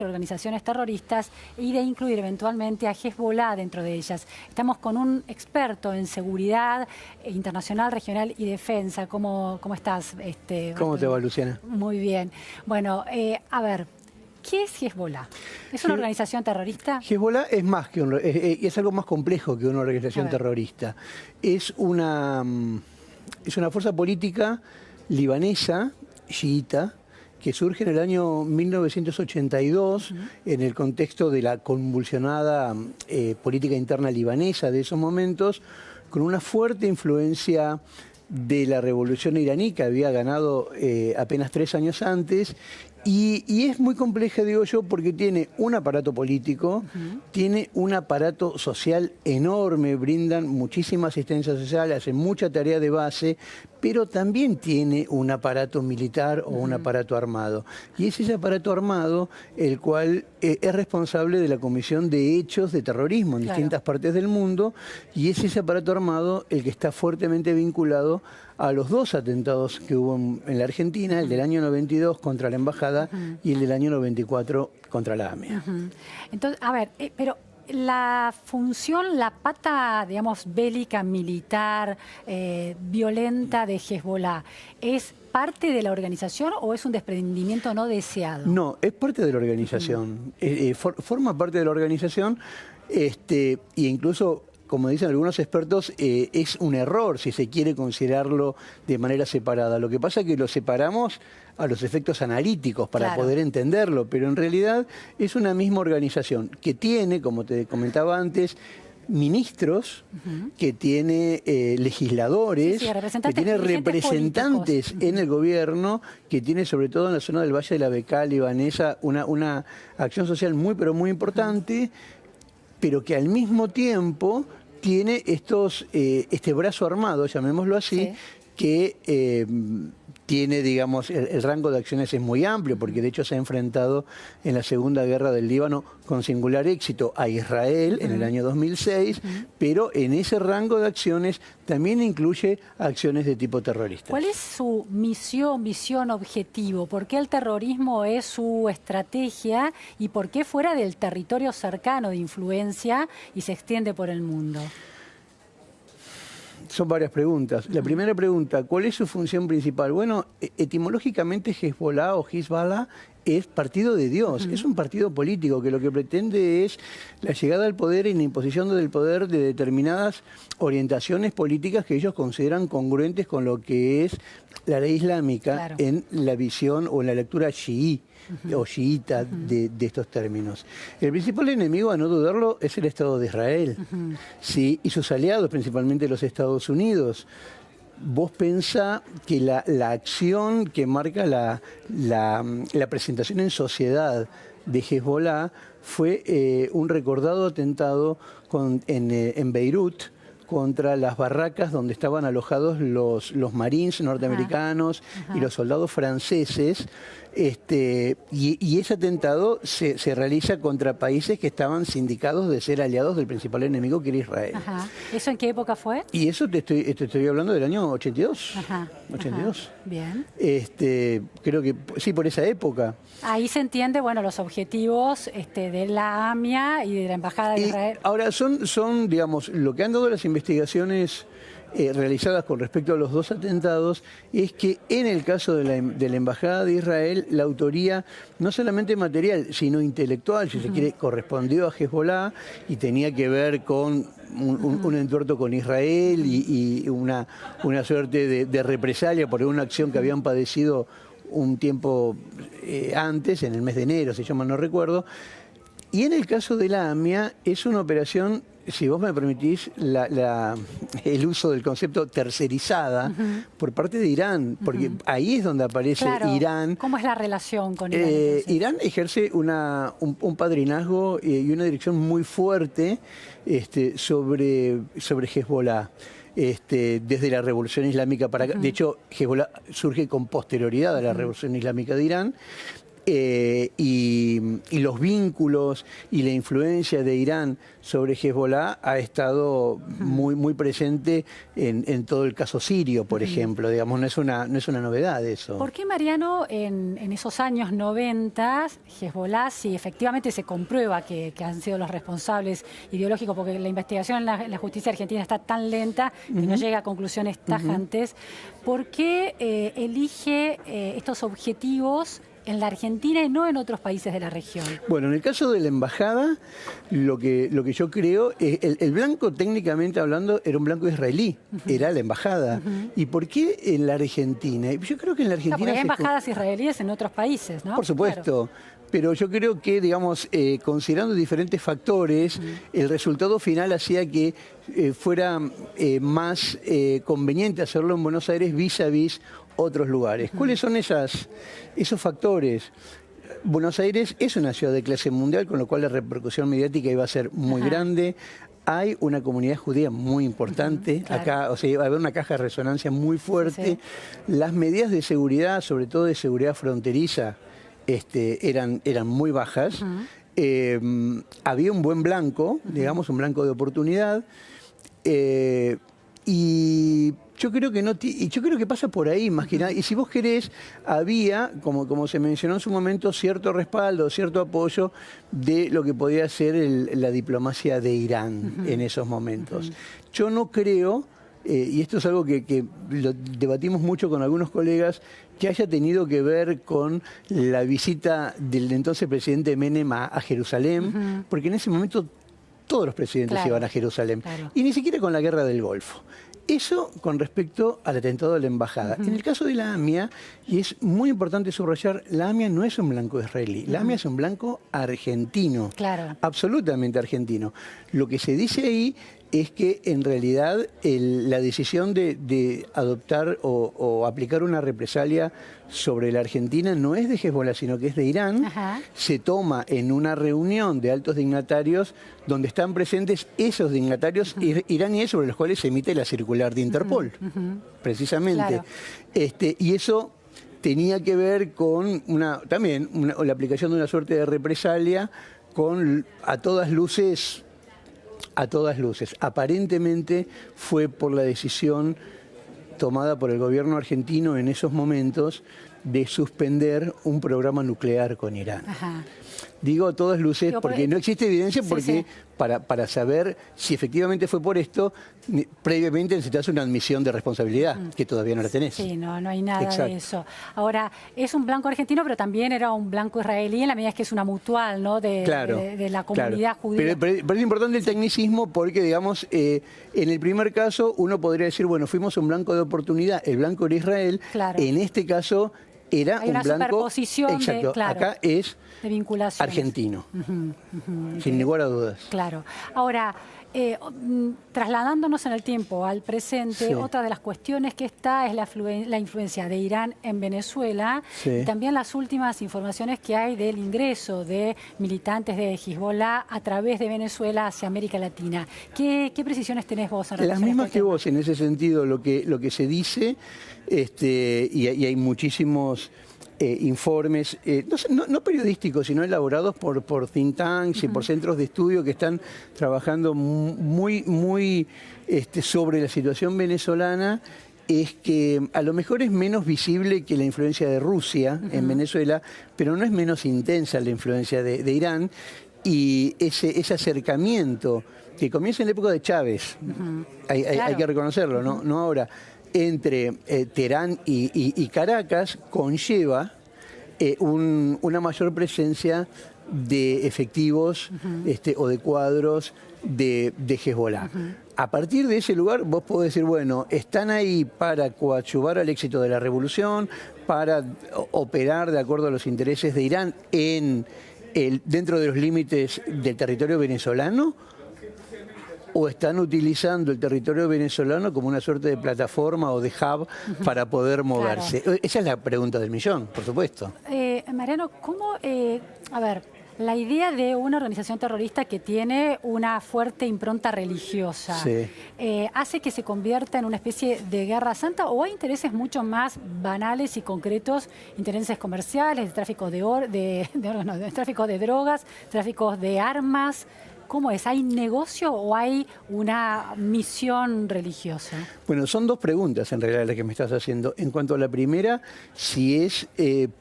organizaciones terroristas y de incluir eventualmente a Hezbollah dentro de ellas. Estamos con un experto en seguridad internacional, regional y defensa. ¿Cómo estás? ¿Cómo te va, Luciana? Muy bien. Bueno, a ver, ¿qué es Hezbollah? ¿Es una organización terrorista? Hezbollah es más que es algo más complejo que una organización terrorista. Es una fuerza política libanesa, chiita, que surge en el año 1982 en el contexto de la convulsionada política interna libanesa de esos momentos, con una fuerte influencia de la revolución iraní que había ganado apenas 3 años antes. Y es muy compleja, digo yo, porque tiene un aparato político, tiene un aparato social enorme, brindan muchísima asistencia social, hacen mucha tarea de base, pero también tiene un aparato militar o un aparato armado. Y es ese aparato armado el cual es responsable de la comisión de hechos de terrorismo en distintas partes del mundo, y es ese aparato armado el que está fuertemente vinculado a los 2 atentados que hubo en la Argentina, el del año 92 contra la embajada y el del año 94 contra la AMIA. Entonces, a ver, pero la función, la pata, digamos, bélica, militar, violenta de Hezbollah, ¿es parte de la organización o es un desprendimiento no deseado? No, es parte de la organización. Forma parte de la organización e incluso, como dicen algunos expertos, es un error si se quiere considerarlo de manera separada. Lo que pasa es que lo separamos a los efectos analíticos para poder entenderlo, pero en realidad es una misma organización que tiene, como te comentaba antes, ministros, que tiene legisladores, que tiene representantes en el gobierno, que tiene sobre todo en la zona del Valle de la Bekaa libanesa una acción social muy pero muy importante, pero que al mismo tiempo tiene este brazo armado, llamémoslo así, que tiene, digamos, el rango de acciones es muy amplio, porque de hecho se ha enfrentado en la Segunda Guerra del Líbano con singular éxito a Israel en el año 2006, pero en ese rango de acciones también incluye acciones de tipo terrorista. ¿Cuál es su visión, objetivo? ¿Por qué el terrorismo es su estrategia y por qué fuera del territorio cercano de influencia y se extiende por el mundo? Son varias preguntas. La primera pregunta, ¿cuál es su función principal? Bueno, etimológicamente Hezbollah o Hezbollah es partido de Dios, es un partido político que lo que pretende es la llegada al poder y la imposición del poder de determinadas orientaciones políticas que ellos consideran congruentes con lo que es la ley islámica en la visión o en la lectura chií o chiita de estos términos. El principal enemigo, a no dudarlo, es el Estado de Israel, ¿sí? Y sus aliados, principalmente los Estados Unidos. Vos pensá que la acción que marca la presentación en sociedad de Hezbollah fue un recordado atentado en Beirut contra las barracas donde estaban alojados los marines norteamericanos y los soldados franceses. Y ese atentado se realiza contra países que estaban sindicados de ser aliados del principal enemigo, que era Israel. ¿Eso en qué época fue? Y eso te estoy hablando del año 82. 82. Bien. Creo que sí, por esa época. Ahí se entiende, bueno, los objetivos de la AMIA y de la Embajada de Israel. Ahora, son, digamos, lo que han dado las investigaciones realizadas con respecto a los 2 atentados, es que en el caso de la Embajada de Israel, la autoría no solamente material, sino intelectual, si se quiere, correspondió a Hezbollah y tenía que ver con un entuerto con Israel y una suerte de represalia por una acción que habían padecido un tiempo antes, en el mes de enero, si yo mal no recuerdo. Y en el caso de la AMIA es una operación, si vos me permitís, el uso del concepto tercerizada por parte de Irán, porque ahí es donde aparece Irán. ¿Cómo es la relación con Irán? Irán ejerce un padrinazgo y una dirección muy fuerte sobre Hezbollah. Desde la Revolución Islámica para acá. De hecho, Hezbollah surge con posterioridad a la Revolución Islámica de Irán. y los vínculos y la influencia de Irán sobre Hezbollah ha estado muy presente en todo el caso sirio, por ejemplo. Digamos, no es una novedad eso. ¿Por qué, Mariano, en esos años 90, Hezbollah, si efectivamente se comprueba que han sido los responsables ideológicos, porque la investigación en la justicia argentina está tan lenta y no llega a conclusiones tajantes, ¿por qué elige estos objetivos en la Argentina y no en otros países de la región? Bueno, en el caso de la embajada, lo que yo creo, el blanco técnicamente hablando era un blanco israelí, era la embajada. ¿Y por qué en la Argentina? Yo creo que en la Argentina... Porque hay embajadas israelíes en otros países, ¿no? Por supuesto. Claro. Pero yo creo que, digamos, considerando diferentes factores, el resultado final hacía que fuera más conveniente hacerlo en Buenos Aires vis a vis otros lugares. ¿Cuáles son esos factores? Buenos Aires es una ciudad de clase mundial, con lo cual la repercusión mediática iba a ser muy grande. Hay una comunidad judía muy importante. Claro. Acá, o sea, va a haber una caja de resonancia muy fuerte. Sí. Las medidas de seguridad, sobre todo de seguridad fronteriza, eran muy bajas. Había un buen blanco, digamos, un blanco de oportunidad. Y yo creo que pasa por ahí más que nada. Y si vos querés, había, como se mencionó en su momento, cierto respaldo, cierto apoyo de lo que podía ser la diplomacia de Irán en esos momentos. Yo no creo, y esto es algo que lo debatimos mucho con algunos colegas, que haya tenido que ver con la visita del entonces presidente Menem a Jerusalén, porque en ese momento todos los presidentes iban a Jerusalén, y ni siquiera con la guerra del Golfo. Eso con respecto al atentado de la embajada. En el caso de la AMIA, y es muy importante subrayar, la AMIA no es un blanco israelí, la AMIA es un blanco argentino, absolutamente argentino. Lo que se dice ahí es que en realidad la decisión de adoptar o aplicar una represalia sobre la Argentina no es de Hezbollah, sino que es de Irán. Se toma en una reunión de altos dignatarios donde están presentes esos dignatarios iraníes sobre los cuales se emite la circular de Interpol, precisamente. Y eso tenía que ver con también la aplicación de una suerte de represalia con a todas luces. Aparentemente fue por la decisión tomada por el gobierno argentino en esos momentos de suspender un programa nuclear con Irán. Digo a todas luces porque no existe evidencia, porque para saber si efectivamente fue por esto, previamente necesitas una admisión de responsabilidad, que todavía no la tenés. Sí, no hay nada de eso. Ahora, es un blanco argentino, pero también era un blanco israelí, en la medida que es una mutual, ¿no? de la comunidad judía. Pero es importante el tecnicismo porque, digamos, en el primer caso uno podría decir, bueno, fuimos un blanco de oportunidad, el blanco era Israel, en este caso era un blanco... superposición acá es de vinculación argentino, sin lugar a dudas. Claro. Ahora, trasladándonos en el tiempo al presente, otra de las cuestiones que está es la influencia de Irán en Venezuela y también las últimas informaciones que hay del ingreso de militantes de Hezbollah a través de Venezuela hacia América Latina. ¿Qué precisiones tenés vos en relación a Las mismas que vos, en ese sentido, lo que se dice, y hay muchísimos informes, no periodísticos, sino elaborados por think tanks y por centros de estudio que están trabajando muy sobre la situación venezolana, es que a lo mejor es menos visible que la influencia de Rusia en Venezuela, pero no es menos intensa la influencia de Irán, y ese acercamiento que comienza en la época de Chávez, hay que reconocerlo, no ahora, entre Teherán y Caracas conlleva una mayor presencia de efectivos o de cuadros de Hezbollah. A partir de ese lugar vos podés decir, bueno, están ahí para coadyuvar al éxito de la revolución, para operar de acuerdo a los intereses de Irán dentro de los límites del territorio venezolano, o están utilizando el territorio venezolano como una suerte de plataforma o de hub para poder moverse. Esa es la pregunta del millón, por supuesto. Mariano, ¿cómo, La idea de una organización terrorista que tiene una fuerte impronta religiosa hace que se convierta en una especie de guerra santa, o hay intereses mucho más banales y concretos, intereses comerciales, de tráfico de tráfico de drogas, tráfico de armas. ¿Cómo es? ¿Hay negocio o hay una misión religiosa? Bueno, son dos preguntas en realidad las que me estás haciendo. En cuanto a la primera, si es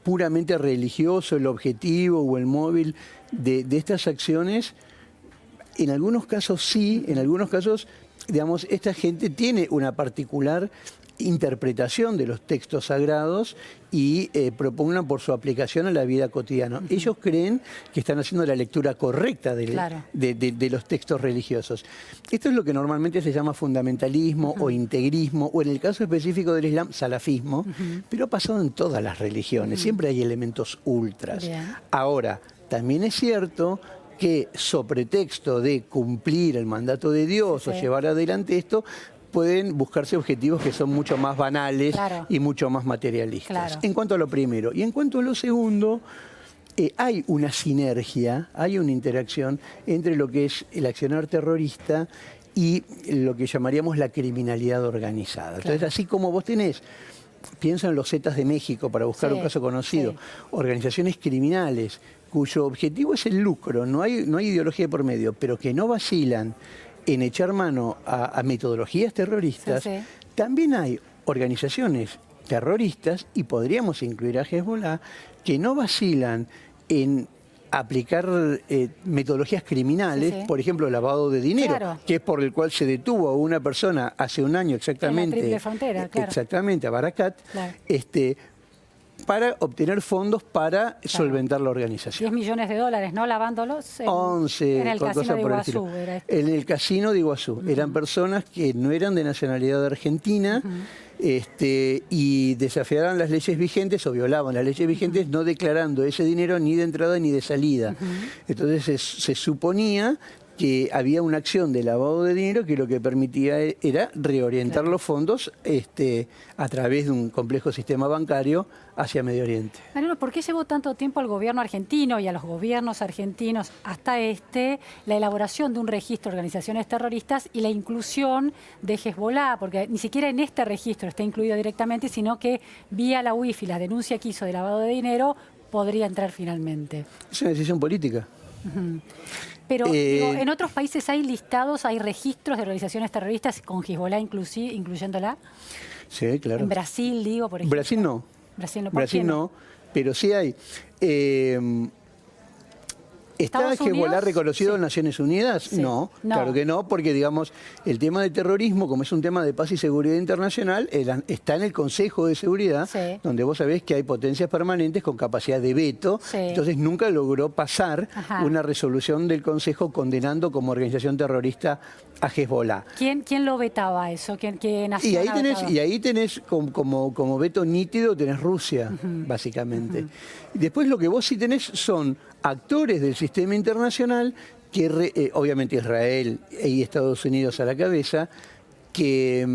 puramente religioso el objetivo o el móvil de estas acciones, en algunos casos sí, en algunos casos, digamos, esta gente tiene una particular interpretación de los textos sagrados y propugnan por su aplicación a la vida cotidiana. Ellos creen que están haciendo la lectura correcta de los textos religiosos. Esto es lo que normalmente se llama fundamentalismo o integrismo, o en el caso específico del Islam, salafismo, pero ha pasado en todas las religiones. Siempre hay elementos ultras. Ahora, también es cierto que, sobre pretexto de cumplir el mandato de Dios o llevar adelante esto, pueden buscarse objetivos que son mucho más banales y mucho más materialistas. En cuanto a lo primero. Y en cuanto a lo segundo, hay una sinergia, hay una interacción entre lo que es el accionar terrorista y lo que llamaríamos la criminalidad organizada. Entonces, así como vos tenés, piensa en los Zetas de México, para buscar un caso conocido, organizaciones criminales cuyo objetivo es el lucro, no hay ideología por medio, pero que no vacilan en echar mano a metodologías terroristas. También hay organizaciones terroristas, y podríamos incluir a Hezbollah, que no vacilan en aplicar metodologías criminales, por ejemplo, lavado de dinero, que es por el cual se detuvo a una persona hace un año exactamente, en la Triple Frontera, exactamente, a Barakat, para obtener fondos para solventar la organización. 10 millones de dólares, ¿no? Lavándolos 11, en el casino de Iguazú. En el casino de Iguazú. Eran personas que no eran de nacionalidad argentina, y desafiaban las leyes vigentes o violaban las leyes vigentes, no declarando ese dinero ni de entrada ni de salida. Entonces se suponía que había una acción de lavado de dinero que lo que permitía era reorientar los fondos a través de un complejo sistema bancario hacia Medio Oriente. Mariano, ¿por qué llevó tanto tiempo al gobierno argentino y a los gobiernos argentinos hasta la elaboración de un registro de organizaciones terroristas y la inclusión de Hezbollah? Porque ni siquiera en este registro está incluido directamente, sino que vía la UIF y la denuncia que hizo de lavado de dinero podría entrar finalmente. Es una decisión política. Pero digo, en otros países hay listados, hay registros de organizaciones terroristas con Hezbollah incluyéndola. Sí, claro. En Brasil, digo, por ejemplo. Brasil no. Brasil no, pero sí hay. ¿Está Hezbollah reconocido en Naciones Unidas? No, claro que no, porque digamos, el tema de terrorismo, como es un tema de paz y seguridad internacional, está en el Consejo de Seguridad, donde vos sabés que hay potencias permanentes con capacidad de veto, entonces nunca logró pasar una resolución del Consejo condenando como organización terrorista a Hezbollah. ¿Quién lo vetaba eso? Y ahí tenés como veto nítido, tenés Rusia, básicamente. Después lo que vos sí tenés son actores del sistema internacional, que obviamente Israel y Estados Unidos a la cabeza, que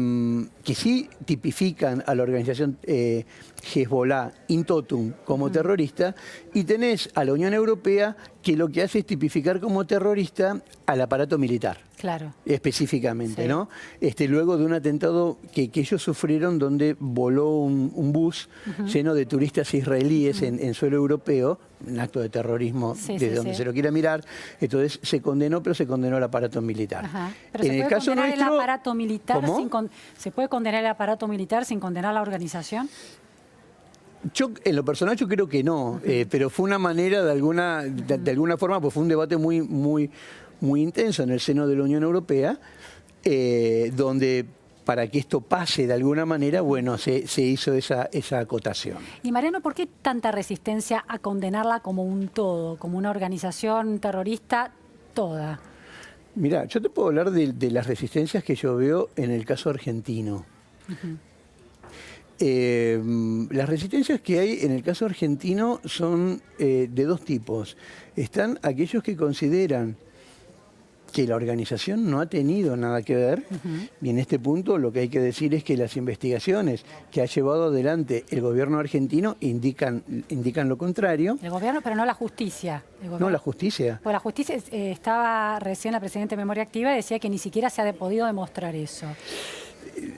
sí tipifican a la organización Hezbollah in totum como terrorista, y tenés a la Unión Europea, que lo que hace es tipificar como terrorista al aparato militar. Específicamente, ¿no? Luego de un atentado que ellos sufrieron, donde voló un bus lleno de turistas israelíes en suelo europeo, un acto de terrorismo desde donde se lo quiera mirar. Entonces se condenó, pero se condenó al aparato militar. Pero en el caso nuestro, el aparato militar ¿se puede condenar el aparato militar sin condenar la organización? Yo, en lo personal, yo creo que no, pero fue una manera, de alguna forma, pues fue un debate muy intenso en el seno de la Unión Europea, donde para que esto pase de alguna manera, bueno, se hizo esa acotación. Y Mariano, ¿por qué tanta resistencia a condenarla como un todo, como una organización terrorista toda? Mirá, yo te puedo hablar de las resistencias que yo veo en el caso argentino. Las resistencias que hay en el caso argentino son de dos tipos. Están aquellos que consideran que la organización no ha tenido nada que ver, y en este punto lo que hay que decir es que las investigaciones que ha llevado adelante el gobierno argentino indican lo contrario. El gobierno, pero no la justicia. No, la justicia. Pues la justicia, estaba recién la presidenta de Memoria Activa y decía que ni siquiera se ha podido demostrar eso.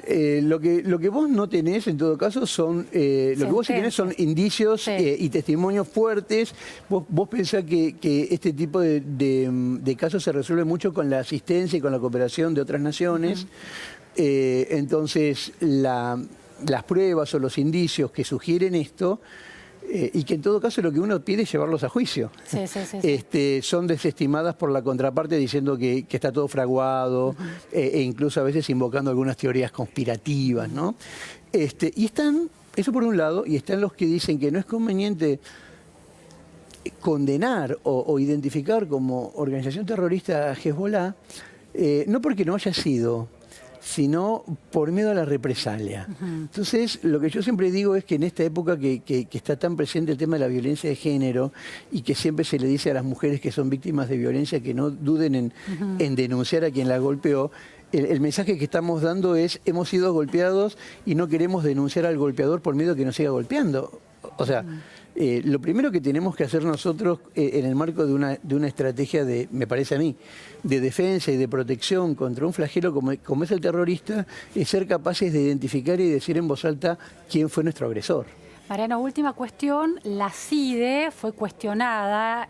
Lo que vos no tenés, en todo caso, son lo que vos sí tenés son indicios y testimonios fuertes. Vos pensás que este tipo de casos se resuelve mucho con la asistencia y con la cooperación de otras naciones. Entonces, las pruebas o los indicios que sugieren esto, y que en todo caso lo que uno pide es llevarlos a juicio. Son desestimadas por la contraparte diciendo que está todo fraguado, e incluso a veces invocando algunas teorías conspirativas, ¿no? Y están, eso por un lado, y están los que dicen que no es conveniente condenar o identificar como organización terrorista a Hezbollah, no porque no haya sido, sino por miedo a la represalia. Entonces, lo que yo siempre digo es que en esta época que está tan presente el tema de la violencia de género y que siempre se le dice a las mujeres que son víctimas de violencia que no duden en denunciar a quien la golpeó, el mensaje que estamos dando es: hemos sido golpeados y no queremos denunciar al golpeador por miedo a que nos siga golpeando. O sea, lo primero que tenemos que hacer nosotros en el marco de una estrategia me parece a mí, de defensa y de protección contra un flagelo como es el terrorista, es ser capaces de identificar y decir en voz alta quién fue nuestro agresor. Mariano, última cuestión. La CIDE fue cuestionada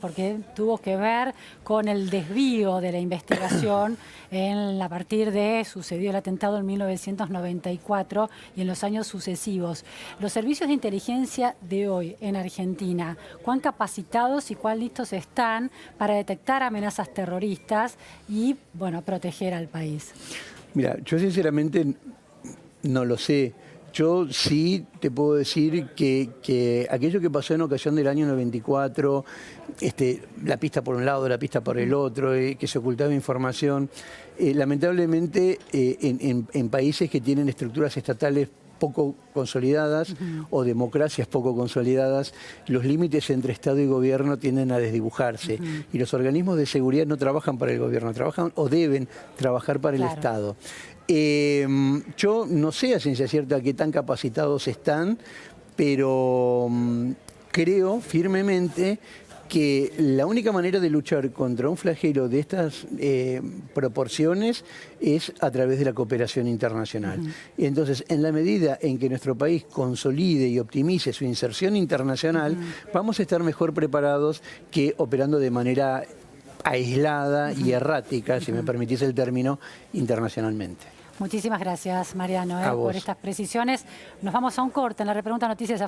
porque tuvo que ver con el desvío de la investigación a partir de sucedió el atentado en 1994 y en los años sucesivos. Los servicios de inteligencia de hoy en Argentina, ¿cuán capacitados y cuán listos están para detectar amenazas terroristas y, bueno, proteger al país? Mira, yo sinceramente no lo sé. Yo sí te puedo decir que aquello que pasó en ocasión del año 94, la pista por un lado, la pista por el otro, que se ocultaba información, lamentablemente en países que tienen estructuras estatales poco consolidadas o democracias poco consolidadas, los límites entre Estado y gobierno tienden a desdibujarse. Y los organismos de seguridad no trabajan para el gobierno, trabajan o deben trabajar para el Estado. Yo no sé a ciencia cierta qué tan capacitados están, pero creo firmemente que la única manera de luchar contra un flagelo de estas proporciones es a través de la cooperación internacional. Y entonces, en la medida en que nuestro país consolide y optimice su inserción internacional, vamos a estar mejor preparados que operando de manera aislada y errática, si me permitís el término, internacionalmente. Muchísimas gracias, Mariano, por estas precisiones. Nos vamos a un corte en la Repregunta Noticias.